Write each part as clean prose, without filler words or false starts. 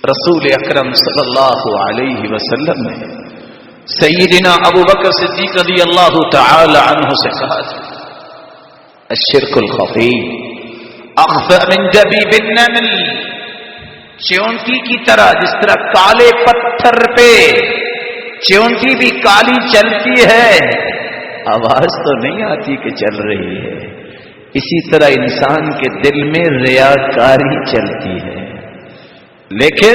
رسول اکرم صلی اللہ علیہ وسلم نے سیدنا ابو بکر صدیق رضی اللہ تعالی عنہ سے کہا تھا الشرک الخفی اخفى من دبیب النمل، چیونٹی کی طرح، جس طرح کالے پتھر پہ چیونٹی بھی کالی چلتی ہے، آواز تو نہیں آتی کہ چل رہی ہے، اسی طرح انسان کے دل میں ریاکاری چلتی ہے۔ لیکن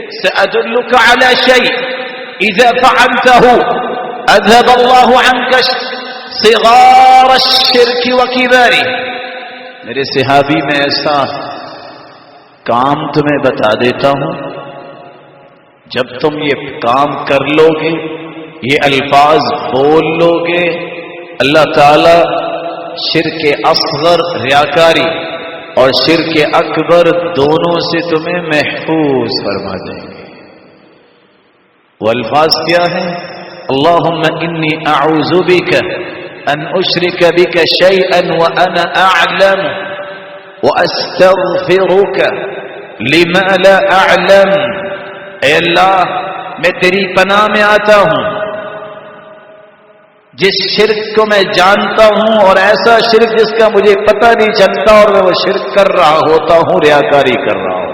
سأدلك على شيء إذا فعلته أذهب الله عنك صغار الشرك وكباره۔ میرے صحابی میں ایسا کام تمہیں بتا دیتا ہوں، جب تم یہ کام کر لو گے، یہ الفاظ بول لو گے، اللہ تعالی شرک اصغر ریاکاری اور شرک اکبر دونوں سے تمہیں محفوظ فرما دیں گے۔ وہ الفاظ کیا ہیں؟ اللہم انی اعوذ بک ان اشرک بک شیئا وانا اعلم واستغفرک لما لا اعلم۔ اے اللہ، میں تیری پناہ میں آتا ہوں جس شرک کو میں جانتا ہوں اور ایسا شرک جس کا مجھے پتہ نہیں چلتا اور میں وہ شرک کر رہا ہوتا ہوں، ریاکاری کر رہا ہوں۔